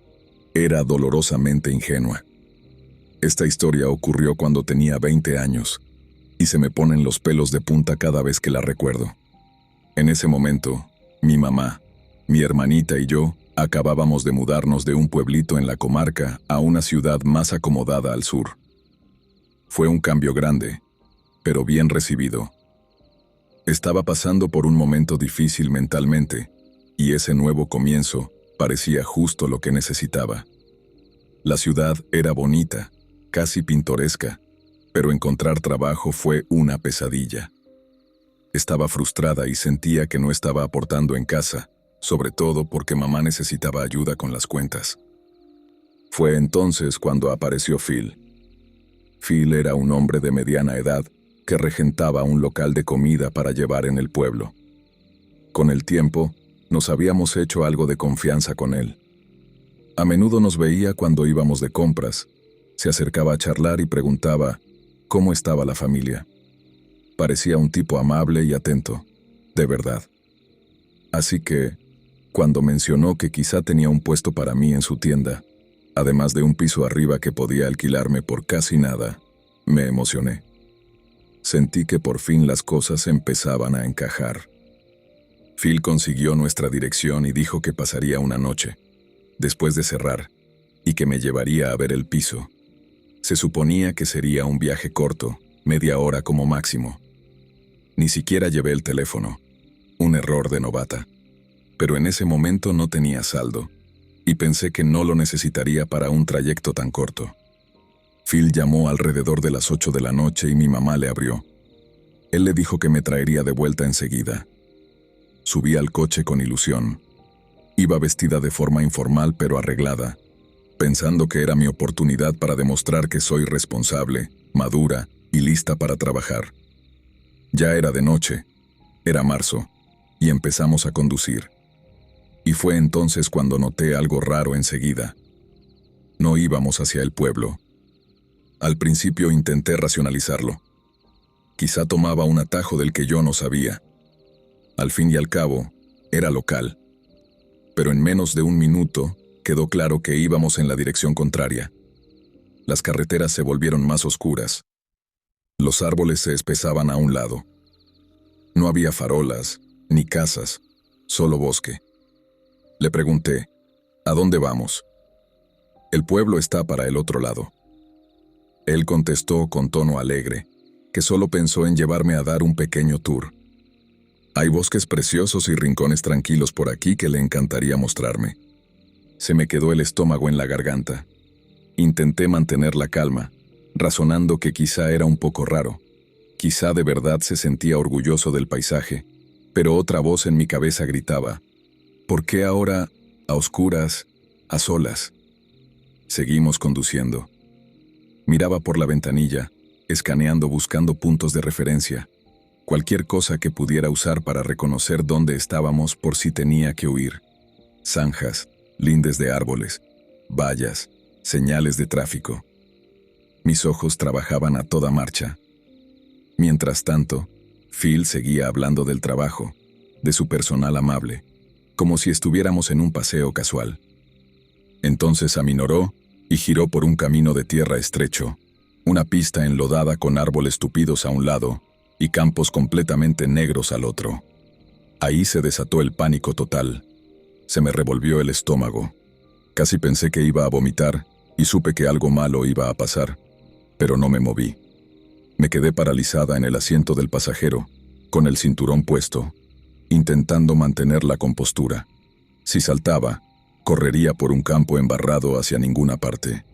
era dolorosamente ingenua. Esta historia ocurrió cuando tenía 20 años, y se me ponen los pelos de punta cada vez que la recuerdo. En ese momento, mi mamá, mi hermanita y yo acabábamos de mudarnos de un pueblito en la comarca a una ciudad más acomodada al sur. Fue un cambio grande, pero bien recibido. Estaba pasando por un momento difícil mentalmente, y ese nuevo comienzo parecía justo lo que necesitaba. La ciudad era bonita, casi pintoresca, pero encontrar trabajo fue una pesadilla. Estaba frustrada y sentía que no estaba aportando en casa, sobre todo porque mamá necesitaba ayuda con las cuentas. Fue entonces cuando apareció Phil. Phil era un hombre de mediana edad que regentaba un local de comida para llevar en el pueblo. Con el tiempo, nos habíamos hecho algo de confianza con él. A menudo nos veía cuando íbamos de compras, se acercaba a charlar y preguntaba cómo estaba la familia. Parecía un tipo amable y atento, de verdad. Así que, cuando mencionó que quizá tenía un puesto para mí en su tienda, además de un piso arriba que podía alquilarme por casi nada, me emocioné. Sentí que por fin las cosas empezaban a encajar. Phil consiguió nuestra dirección y dijo que pasaría una noche, después de cerrar, y que me llevaría a ver el piso. Se suponía que sería un viaje corto, media hora como máximo. Ni siquiera llevé el teléfono, un error de novata. Pero en ese momento no tenía saldo, y pensé que no lo necesitaría para un trayecto tan corto. Phil llamó alrededor de las 8 de la noche y mi mamá le abrió. Él le dijo que me traería de vuelta enseguida. Subí al coche con ilusión. Iba vestida de forma informal pero arreglada, pensando que era mi oportunidad para demostrar que soy responsable, madura y lista para trabajar. Ya era de noche, era marzo, y empezamos a conducir. Y fue entonces cuando noté algo raro enseguida. No íbamos hacia el pueblo. Al principio intenté racionalizarlo. Quizá tomaba un atajo del que yo no sabía. Al fin y al cabo, era local. Pero en menos de un minuto, quedó claro que íbamos en la dirección contraria. Las carreteras se volvieron más oscuras. Los árboles se espesaban a un lado. No había farolas, ni casas, solo bosque. Le pregunté, ¿a dónde vamos? El pueblo está para el otro lado. Él contestó con tono alegre, que solo pensó en llevarme a dar un pequeño tour. Hay bosques preciosos y rincones tranquilos por aquí que le encantaría mostrarme. Se me quedó el estómago en la garganta. Intenté mantener la calma, razonando que quizá era un poco raro. Quizá de verdad se sentía orgulloso del paisaje, pero otra voz en mi cabeza gritaba, ¿por qué ahora, a oscuras, a solas? Seguimos conduciendo. Miraba por la ventanilla, escaneando buscando puntos de referencia, cualquier cosa que pudiera usar para reconocer dónde estábamos por si tenía que huir. Zanjas, lindes de árboles, vallas, señales de tráfico. Mis ojos trabajaban a toda marcha. Mientras tanto, Phil seguía hablando del trabajo, de su personal amable, como si estuviéramos en un paseo casual. Entonces aminoró y giró por un camino de tierra estrecho, una pista enlodada con árboles tupidos a un lado y campos completamente negros al otro. Ahí se desató el pánico total. Se me revolvió el estómago. Casi pensé que iba a vomitar y supe que algo malo iba a pasar, pero no me moví. Me quedé paralizada en el asiento del pasajero, con el cinturón puesto, intentando mantener la compostura. Si saltaba, correría por un campo embarrado hacia ninguna parte.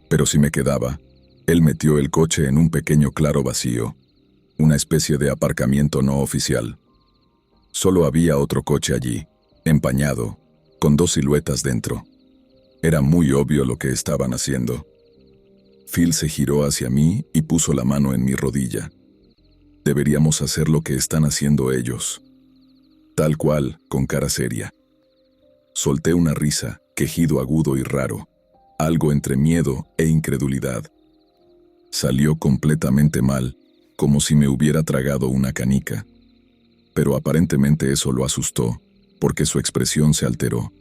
Pero si me quedaba, él metió el coche en un pequeño claro vacío, una especie de aparcamiento no oficial. Solo había otro coche allí, empañado, con 2 siluetas dentro. Era muy obvio lo que estaban haciendo. Phil se giró hacia mí y puso la mano en mi rodilla. Deberíamos hacer lo que están haciendo ellos. Tal cual, con cara seria. Solté una risa, quejido agudo y raro, algo entre miedo e incredulidad. Salió completamente mal, como si me hubiera tragado una canica. Pero aparentemente eso lo asustó, porque su expresión se alteró.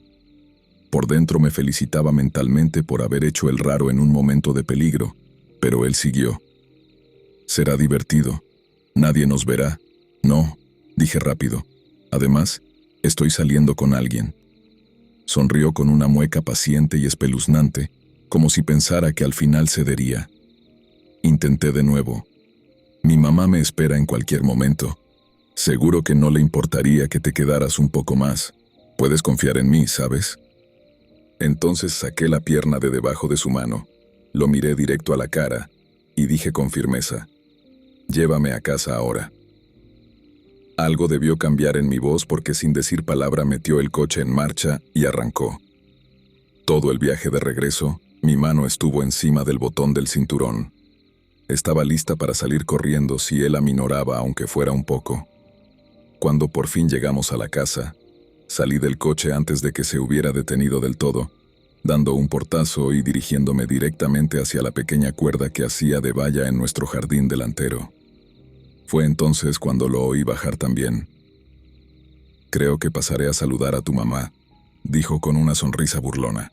Por dentro me felicitaba mentalmente por haber hecho el raro en un momento de peligro, pero él siguió. Será divertido. Nadie nos verá. No, dije rápido. Además, estoy saliendo con alguien. Sonrió con una mueca paciente y espeluznante, como si pensara que al final cedería. Intenté de nuevo. Mi mamá me espera en cualquier momento. Seguro que no le importaría que te quedaras un poco más. Puedes confiar en mí, ¿sabes? Entonces saqué la pierna de debajo de su mano, lo miré directo a la cara y dije con firmeza: llévame a casa ahora. Algo debió cambiar en mi voz porque sin decir palabra metió el coche en marcha y arrancó. Todo el viaje de regreso, mi mano estuvo encima del botón del cinturón. Estaba lista para salir corriendo si él aminoraba aunque fuera un poco. Cuando por fin llegamos a la casa, salí del coche antes de que se hubiera detenido del todo, dando un portazo y dirigiéndome directamente hacia la pequeña cuerda que hacía de valla en nuestro jardín delantero. Fue entonces cuando lo oí bajar también. «Creo que pasaré a saludar a tu mamá», dijo con una sonrisa burlona.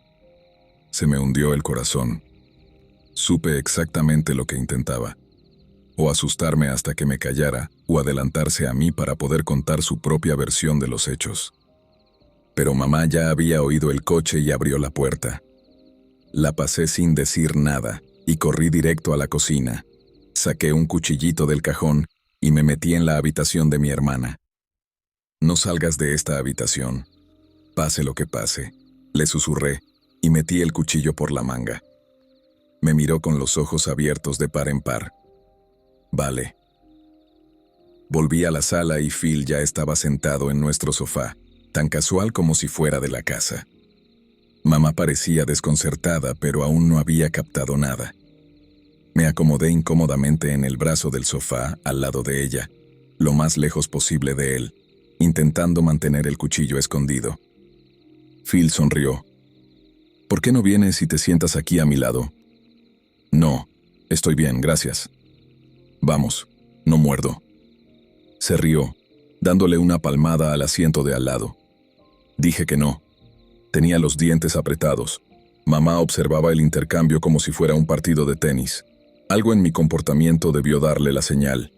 Se me hundió el corazón. Supe exactamente lo que intentaba. O asustarme hasta que me callara, o adelantarse a mí para poder contar su propia versión de los hechos. Pero mamá ya había oído el coche y abrió la puerta. La pasé sin decir nada y corrí directo a la cocina. Saqué un cuchillito del cajón y me metí en la habitación de mi hermana. «No salgas de esta habitación. Pase lo que pase», le susurré y metí el cuchillo por la manga. Me miró con los ojos abiertos de par en par. «Vale». Volví a la sala y Phil ya estaba sentado en nuestro sofá, tan casual como si fuera de la casa. Mamá parecía desconcertada, pero aún no había captado nada. Me acomodé incómodamente en el brazo del sofá, al lado de ella, lo más lejos posible de él, intentando mantener el cuchillo escondido. Phil sonrió. «¿Por qué no vienes y te sientas aquí a mi lado?» «No, estoy bien, gracias». «Vamos, no muerdo». Se rió, dándole una palmada al asiento de al lado. Dije que no. Tenía los dientes apretados. Mamá observaba el intercambio como si fuera un partido de tenis. Algo en mi comportamiento debió darle la señal.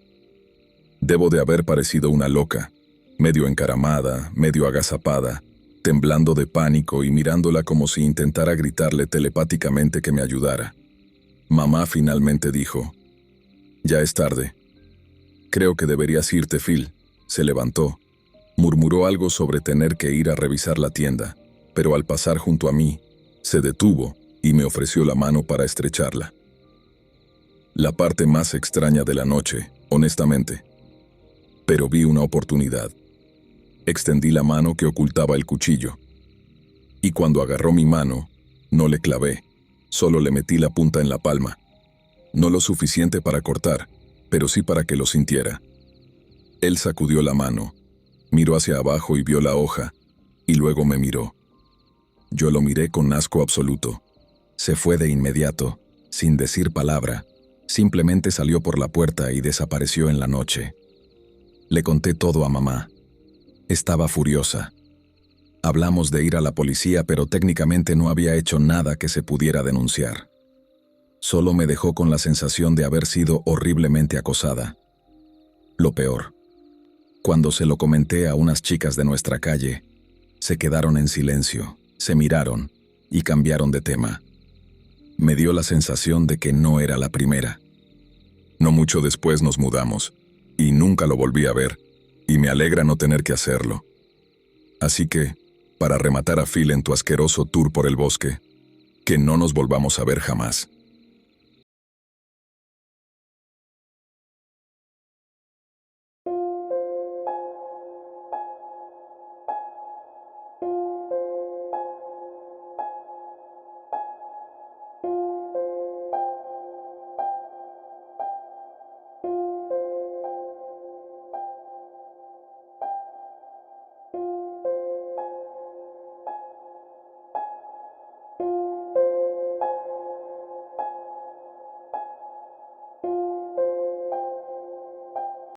Debo de haber parecido una loca, medio encaramada, medio agazapada, temblando de pánico y mirándola como si intentara gritarle telepáticamente que me ayudara. Mamá finalmente dijo: «Ya es tarde. Creo que deberías irte, Phil». Se levantó. Murmuró algo sobre tener que ir a revisar la tienda, pero al pasar junto a mí, se detuvo y me ofreció la mano para estrecharla. La parte más extraña de la noche, honestamente. Pero vi una oportunidad. Extendí la mano que ocultaba el cuchillo. Y cuando agarró mi mano, no le clavé, solo le metí la punta en la palma. No lo suficiente para cortar, pero sí para que lo sintiera. Él sacudió la mano, miró hacia abajo y vio la hoja, y luego me miró. Yo lo miré con asco absoluto. Se fue de inmediato, sin decir palabra. Simplemente salió por la puerta y desapareció en la noche. Le conté todo a mamá. Estaba furiosa. Hablamos de ir a la policía, pero técnicamente no había hecho nada que se pudiera denunciar. Solo me dejó con la sensación de haber sido horriblemente acosada. Lo peor. Cuando se lo comenté a unas chicas de nuestra calle, se quedaron en silencio, se miraron y cambiaron de tema. Me dio la sensación de que no era la primera. No mucho después nos mudamos, y nunca lo volví a ver, y me alegra no tener que hacerlo. Así que, para rematar a Phil en tu asqueroso tour por el bosque, que no nos volvamos a ver jamás.